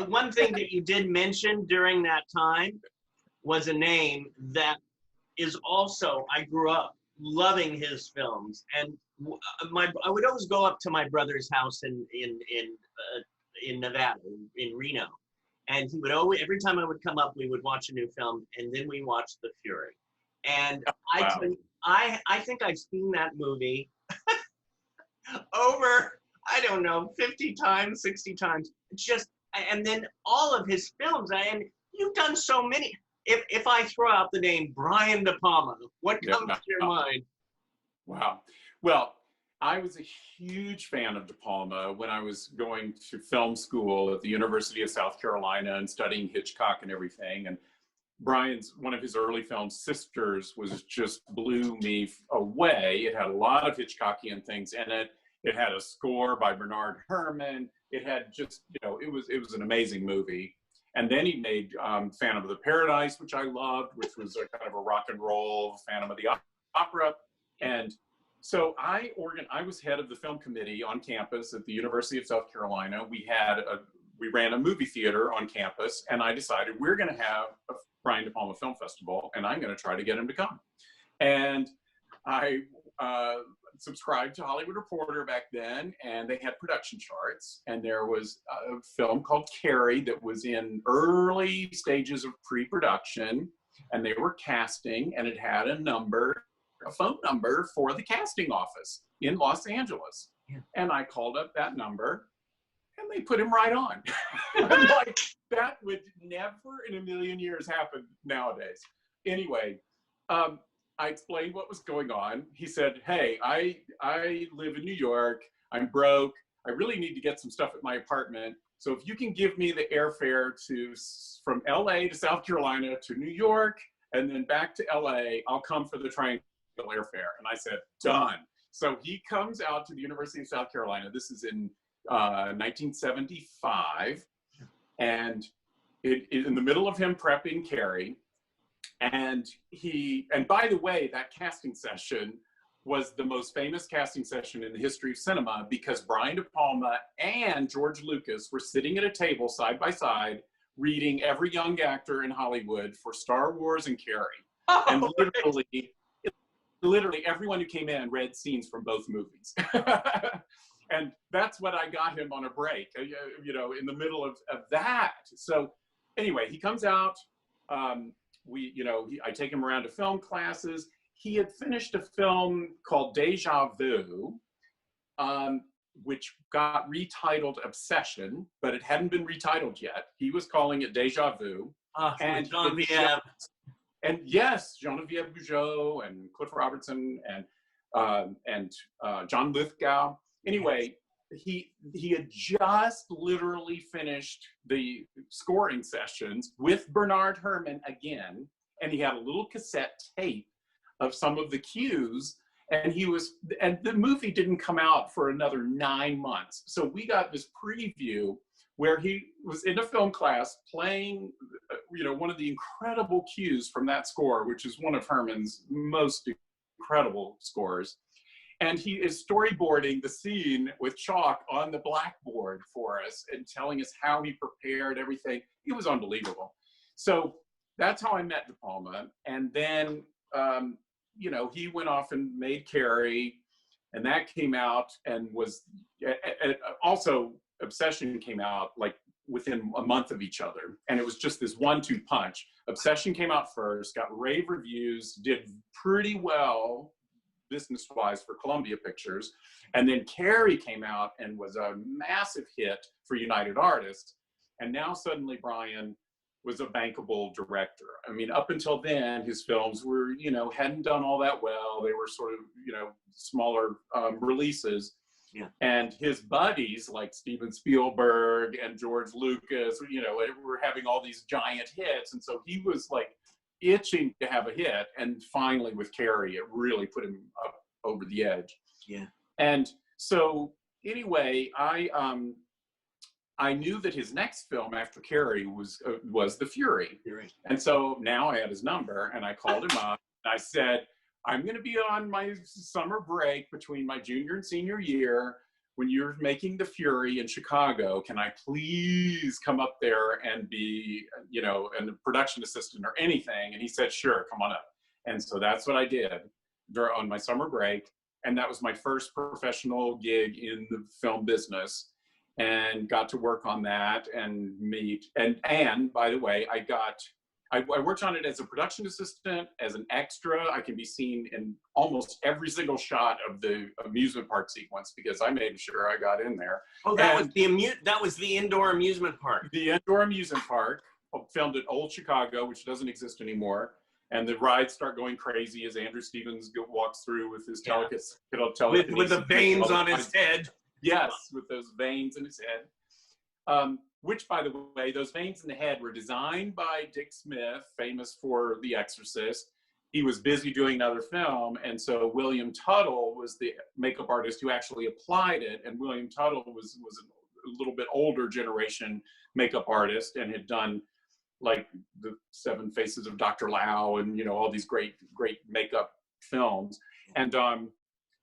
one thing that you did mention during that time was a name that is also, I grew up loving his films, and I would always go up to my brother's house in Nevada, in Reno, and he would always, every time I would come up, we would watch a new film, and then we watched The Fury. And Wow. I think I've seen that movie over, I don't know, 50 times, 60 times. It's just, and then all of his films, and you've done so many. If I throw out the name Brian DePalma, what comes to your mind? Wow. Well, I was a huge fan of DePalma when I was going to film school at the University of South Carolina and studying Hitchcock and everything. And one of his early films, Sisters, was just blew me away. It had a lot of Hitchcockian things in it. It had a score by Bernard Herrmann. It had just, it was an amazing movie. And then he made Phantom of the Paradise, which I loved, which was a kind of a rock and roll Phantom of the Opera. And so I was head of the film committee on campus at the University of South Carolina. We ran a movie theater on campus, and I decided we're going to have a Brian De Palma Film Festival, and I'm going to try to get him to come. And I subscribed to Hollywood Reporter back then, and they had production charts, and there was a film called Carrie that was in early stages of pre-production, and they were casting, and it had a phone number for the casting office in Los Angeles. Yeah. And I called up that number, and they put him right on. I'm like, that would never in a million years happen nowadays. Anyway, I explained what was going on. He said, hey, I live in New York. I'm broke. I really need to get some stuff at my apartment. So if you can give me the airfare from LA to South Carolina to New York and then back to LA, I'll come for the triangle airfare. And I said, done. So he comes out to the University of South Carolina. This is in 1975. And it is in the middle of him prepping Carrie. And by the way, that casting session was the most famous casting session in the history of cinema because Brian De Palma and George Lucas were sitting at a table side by side reading every young actor in Hollywood for Star Wars and Carrie. Oh, and literally everyone who came in read scenes from both movies. And that's what I got him on a break, in the middle of that. So anyway, he comes out. I take him around to film classes. He had finished a film called Deja Vu, which got retitled Obsession, but it hadn't been retitled yet. He was calling it Deja Vu. And Genevieve. And yes, Genevieve Bujold and Cliff Robertson and John Lithgow. Anyway, he had just literally finished the scoring sessions with Bernard Herrmann again, and he had a little cassette tape of some of the cues, and the movie didn't come out for another 9 months. So we got this preview where he was in a film class playing, one of the incredible cues from that score, which is one of Herrmann's most incredible scores. And he is storyboarding the scene with chalk on the blackboard for us and telling us how he prepared everything. It was unbelievable. So that's how I met De Palma. And then, he went off and made Carrie, and that came out and was also Obsession came out like within a month of each other. And it was just this 1-2 punch. Obsession came out first, got rave reviews, did pretty well business-wise for Columbia Pictures. And then Carrie came out and was a massive hit for United Artists. And now suddenly Brian was a bankable director. I mean, up until then, his films were, hadn't done all that well. They were sort of, smaller releases. Yeah. And his buddies like Steven Spielberg and George Lucas, were having all these giant hits. And so he was like itching to have a hit. And finally with Carrie, it really put him up over the edge. Yeah. And so anyway, I knew that his next film after Carrie was The Fury. And so now I had his number, and I called him up and I said, I'm going to be on my summer break between my junior and senior year. when you're making The Fury in Chicago, can I please come up there and be, you know, a production assistant or anything? And he said, sure, come on up. And so that's what I did on my summer break. And that was my first professional gig in the film business, and got to work on that and meet. And by the way, I worked on it as a production assistant, as an extra. I can be seen in almost every single shot of the amusement park sequence because I made sure I got in there. Oh, that was the indoor amusement park. The indoor amusement park, filmed at Old Chicago, which doesn't exist anymore. And the rides start going crazy as Andrew Stevens walks through with his telekinesis. With the veins on his head. Yes, with those veins in his head. Which, by the way, those veins in the head were designed by Dick Smith, famous for The Exorcist. He was busy doing another film, and so William Tuttle was the makeup artist who actually applied it. And William Tuttle was a little bit older generation makeup artist and had done like The Seven Faces of Dr. Lau and, you know, all these great makeup films. And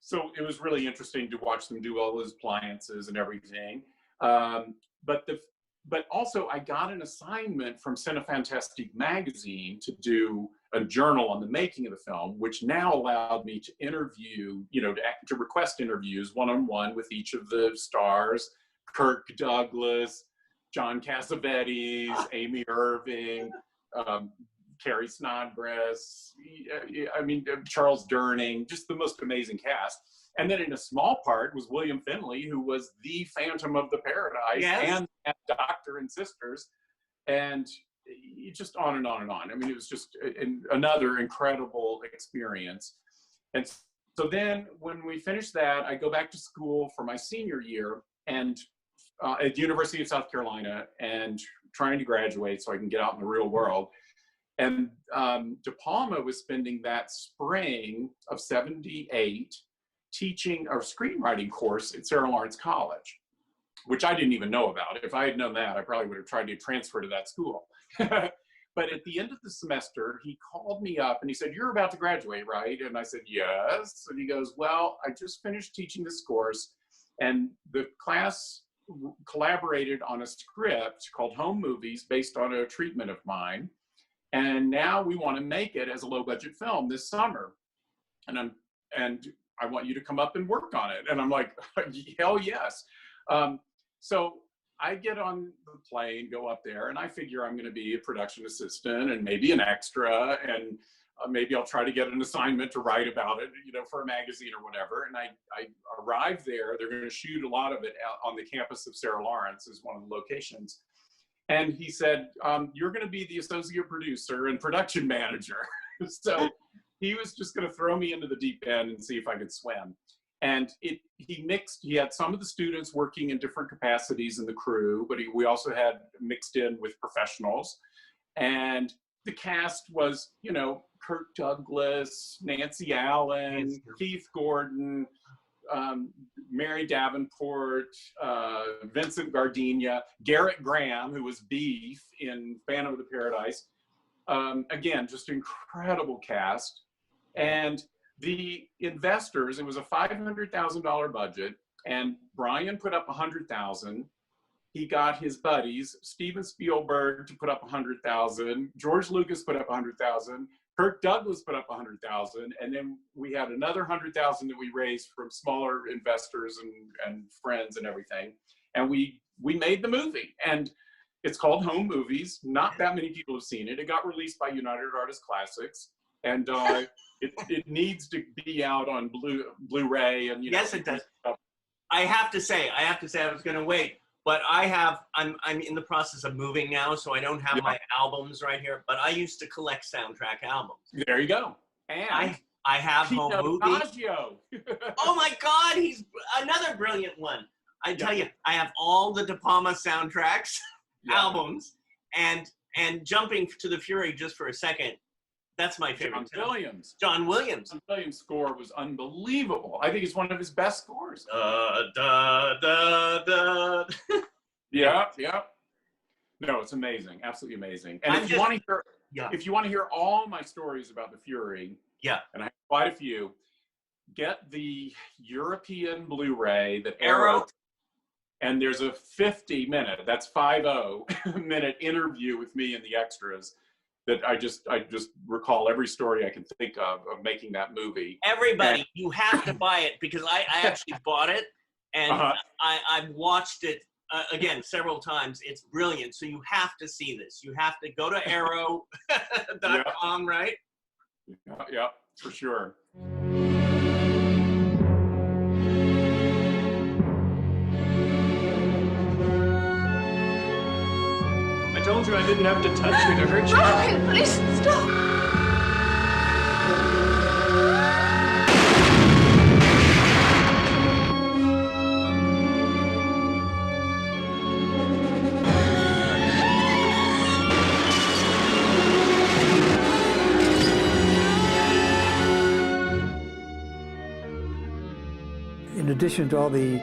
so it was really interesting to watch them do all those appliances and everything. But also I got an assignment from Cinefantastique magazine to do a journal on the making of the film, which now allowed me to interview, you know, to request interviews one-on-one with each of the stars, Kirk Douglas, John Cassavetes, Amy Irving, Carrie Snodgrass, Charles Durning, just the most amazing cast. And then in a small part was William Finley, who was the Phantom of the Paradise, and Doctor and Sisters, and just on and on and on. I mean, it was just another incredible experience. And so then when we finished that, I go back to school for my senior year and at the University of South Carolina, and trying to graduate so I can get out in the real world. And DePalma was spending that spring of '78 teaching a screenwriting course at Sarah Lawrence College, which I didn't even know about. If I had known that, I probably would have tried to transfer to that school. But at the end of the semester, he called me up and he said, "You're about to graduate, right?" And I said, "Yes." And he goes, "Well, I just finished teaching this course, and the class collaborated on a script called Home Movies based on a treatment of mine. And now we want to make it as a low budget film this summer. And I want you to come up and work on it." And I'm like, hell yes. So I get on the plane, go up there, and I figure I'm going to be a production assistant and maybe an extra, and maybe I'll try to get an assignment to write about it, you know, for a magazine or whatever. And I arrive there. They're going to shoot a lot of it out on the campus of Sarah Lawrence is one of the locations. And he said, "You're going to be the associate producer and production manager." So he was just going to throw me into the deep end and see if I could swim. And he had some of the students working in different capacities in the crew, but we also had mixed in with professionals. And the cast was, you know, Kirk Douglas, Nancy Allen, Keith Gordon, Mary Davenport, Vincent Gardenia, Garrett Graham, who was Beef in Phantom of the Paradise. Again, just incredible cast. And the investors, it was a $500,000 budget, and Brian put up $100,000. He got his buddies, Steven Spielberg, to put up $100,000. George Lucas put up $100,000. Kirk Douglas put up $100,000, and then we had another $100,000 that we raised from smaller investors and friends and everything. And we made the movie, and it's called Home Movies. Not that many people have seen it. It got released by United Artists Classics, and it needs to be out on Blu-ray. And yes, it does. I have to say, I was going to wait. But I'm in the process of moving now, so I don't have my albums right here. But I used to collect soundtrack albums. There you go. And I have Home Movies. Oh my God, he's another brilliant one. I tell you, I have all the DePalma soundtracks, albums, and jumping to The Fury just for a second. That's my favorite. John Williams. John Williams' score was unbelievable. I think it's one of his best scores. Yeah. No, it's amazing. Absolutely amazing. And if you want to hear all my stories about The Fury, and I have quite a few, get the European Blu-ray that Arrow. And there's a 50-minute, that's 50-minute interview with me and the extras that I just recall every story I can think of making that movie. Everybody, you have to buy it, because I actually bought it, and I've watched it again several times. It's brilliant. So you have to see this. You have to go to arrow.com, right? Yeah, for sure. I told you I didn't have to touch you to hurt you. Brian, please stop. In addition to all the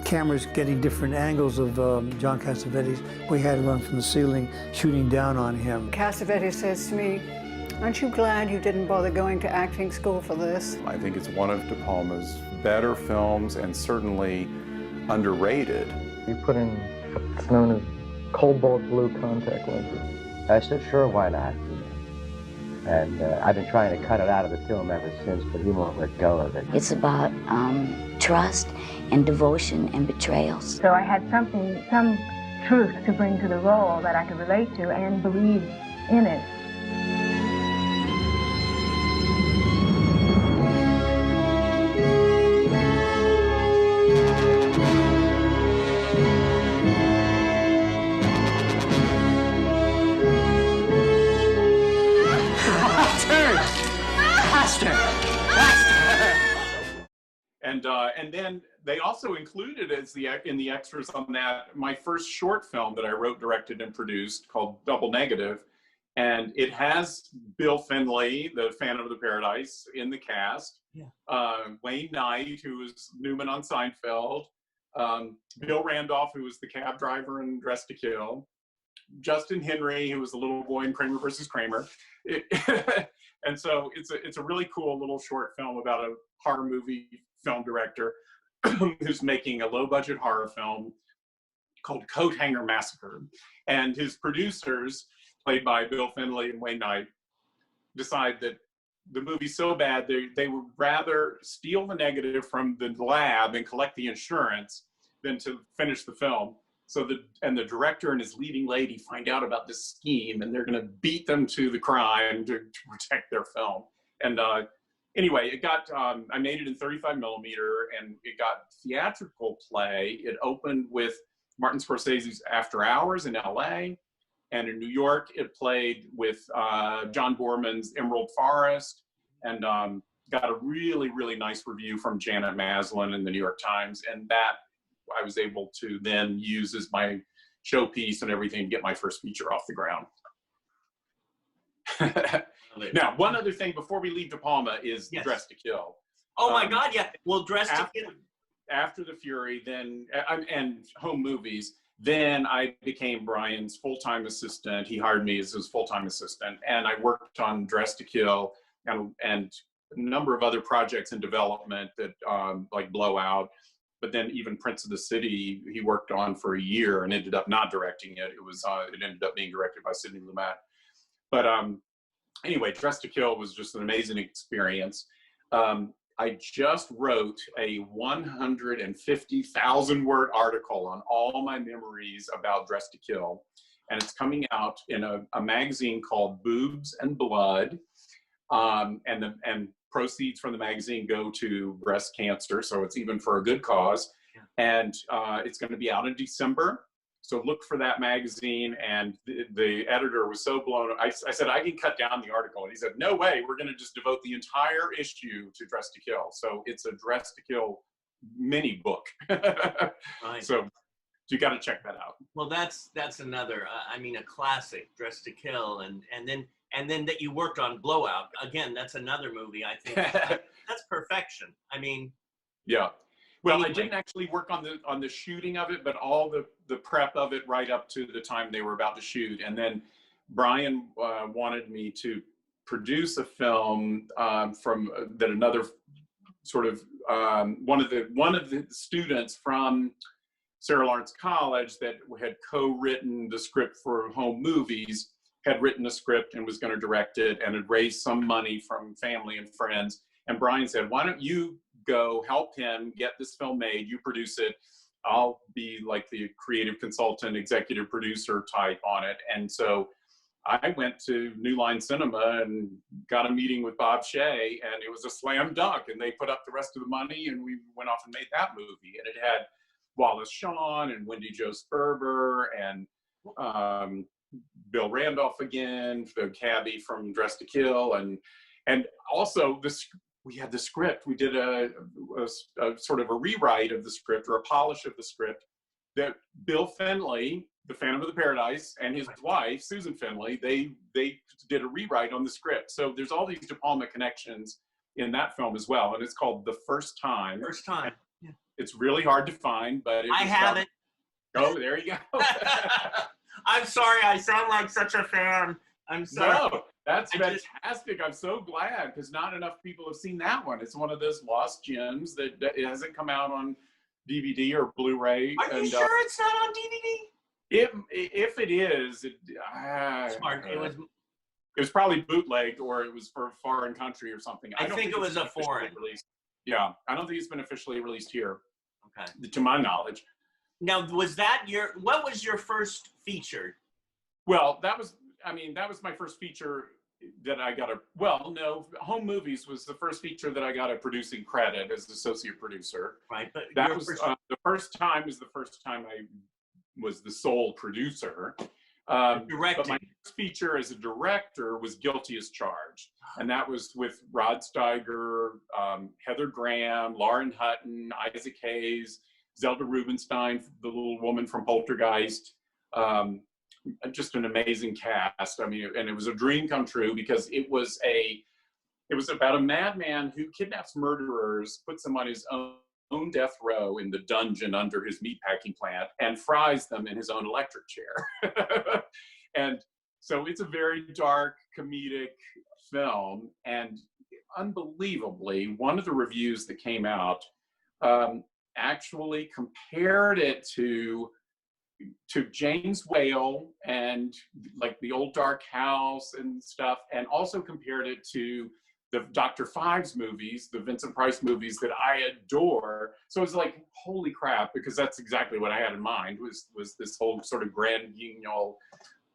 cameras getting different angles of John Cassavetes, we had one from the ceiling shooting down on him. Cassavetes says to me, "Aren't you glad you didn't bother going to acting school for this?" I think it's one of DePalma's better films and certainly underrated. You put in what's known as cobalt blue contact lenses. I said, sure, why not? And I've been trying to cut it out of the film ever since, but he won't let go of it. It's about trust and devotion and betrayals. So I had some truth to bring to the role that I could relate to and believe in it. And then they also included in the extras on that my first short film that I wrote, directed, and produced called Double Negative, and it has Bill Finley, the Phantom of the Paradise, in the cast. Yeah. Wayne Knight, who was Newman on Seinfeld, Bill Randolph, who was the cab driver in Dressed to Kill, Justin Henry, who was the little boy in Kramer versus Kramer. And so it's a really cool little short film about a horror movie film director who's making a low-budget horror film called Coat Hanger Massacre. And his producers, played by Bill Finley and Wayne Knight, decide that the movie's so bad they would rather steal the negative from the lab and collect the insurance than to finish the film. So the director and his leading lady find out about this scheme, and they're going to beat them to the crime to protect their film. And anyway, it got, I made it in 35 millimeter, and it got theatrical play. It opened with Martin Scorsese's After Hours in LA. And in New York, it played with John Borman's Emerald Forest, and got a really, really nice review from Janet Maslin in the New York Times. And that I was able to then use as my showpiece and everything to get my first feature off the ground. Now, one other thing before we leave DePalma is Dressed to Kill. Oh my God, yeah. Well, Dressed to Kill. After The Fury, then, and Home Movies, then I became Brian's full-time assistant. He hired me as his full-time assistant, and I worked on Dressed to Kill and a number of other projects in development that like Blowout. But then even Prince of the City, he worked on for a year and ended up not directing it. It ended up being directed by Sidney Lumet. But anyway, Dressed to Kill was just an amazing experience. I just wrote a 150,000 word article on all my memories about Dressed to Kill. And it's coming out in a magazine called Boobs and Blood. And proceeds from the magazine go to breast cancer, so it's even for a good cause. And it's going to be out in December, so look for that magazine. And the editor was so blown. I said I can cut down the article, and he said, no way, we're going to just devote the entire issue to Dressed to Kill. So it's a Dressed to Kill mini book. Right. So you got to check that out. Well, that's another, I mean, a classic, Dressed to Kill, and then that you worked on Blowout. Again, that's another movie, I think. That's perfection. I mean. Yeah. Well, anyway. I didn't actually work on the shooting of it, but all the prep of it right up to the time they were about to shoot. And then Brian wanted me to produce a film that another sort of one of the students from Sarah Lawrence College that had co-written the script for Home Movies had written a script and was going to direct it and had raised some money from family and friends. And Brian said, why don't you go help him get this film made? You produce it. I'll be like the creative consultant, executive producer type on it. And so I went to New Line Cinema and got a meeting with Bob Shea, and it was a slam dunk. And they put up the rest of the money, and we went off and made that movie. And it had Wallace Shawn and Wendy Jo Sperber and Bill Randolph again, the cabbie from Dress to Kill, and also we had the script. We did a sort of a rewrite of the script, or a polish of the script, that Bill Finley, the Phantom of the Paradise, and his wife Susan Finley, they did a rewrite on the script. So there's all these DePalma connections in that film as well, and it's called The First Time. First Time. Yeah. It's really hard to find, but I have it. Oh, there you go. I'm sorry, I sound like such a fan. I'm sorry. No, that's fantastic. I'm so glad, because not enough people have seen that one. It's one of those lost gems that it hasn't come out on DVD or Blu-ray. Are you sure it's not on DVD? If it is, Smart. It was probably bootlegged, or it was for a foreign country or something. I think it was a foreign release. Yeah, I don't think it's been officially released here. Okay. To my knowledge. Now, what was your first feature? Well, that was my first feature that I got Home Movies was the first feature that I got a producing credit as associate producer. Right, but that was the first time I was the sole producer. But my first feature as a director was Guilty as Charged. And that was with Rod Steiger, Heather Graham, Lauren Hutton, Isaac Hayes, Zelda Rubinstein, the little woman from Poltergeist. Just an amazing cast. I mean, and it was a dream come true, because it was about a madman who kidnaps murderers, puts them on his own death row in the dungeon under his meatpacking plant, and fries them in his own electric chair. And so it's a very dark, comedic film. And unbelievably, one of the reviews that came out actually compared it to James Whale and like The Old Dark House and stuff, and also compared it to the Dr. Fives movies, the Vincent Price movies that I adore. So it's like, holy crap, because that's exactly what I had in mind, was this whole sort of Grand Guignol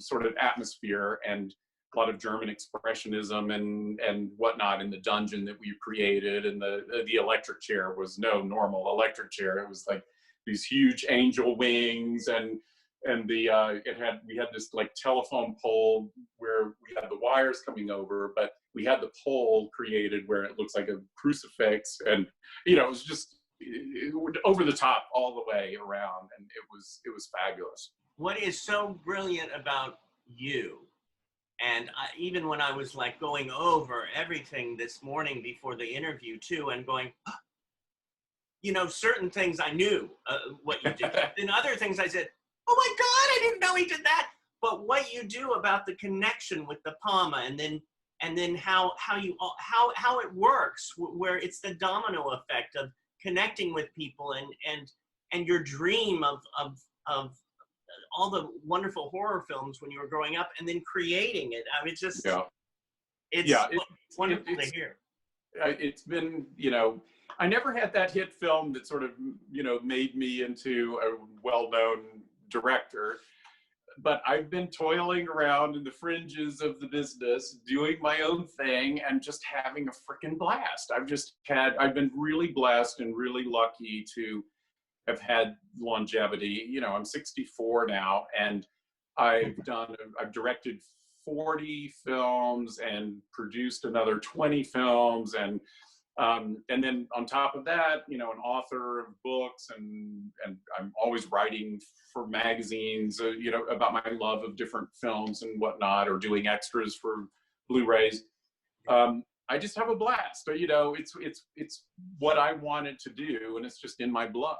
sort of atmosphere, and a lot of German expressionism and whatnot in the dungeon that we created. And the electric chair was no normal electric chair. It was like these huge angel wings, and we had this like telephone pole where we had the wires coming over, but we had the pole created where it looks like a crucifix, and it was just over the top all the way around, and it was fabulous. What is so brilliant about you, and even when I was like going over everything this morning before the interview too, and going, certain things I knew what you did, and other things I said, oh my God, I didn't know he did that. But what you do about the connection with DePalma, and then how it works, where it's the domino effect of connecting with people, and your dream of all the wonderful horror films when you were growing up, and then creating it. I mean, it's wonderful to hear. It's been, I never had that hit film that sort of, made me into a well-known director, but I've been toiling around in the fringes of the business, doing my own thing, and just having a freaking blast. I've been really blessed and really lucky to have had longevity. I'm 64 now, and I've directed 40 films and produced another 20 films, and then on top of that, an author of books, and I'm always writing for magazines, about my love of different films and whatnot, or doing extras for Blu-rays. I just have a blast. It's what I wanted to do, and it's just in my blood.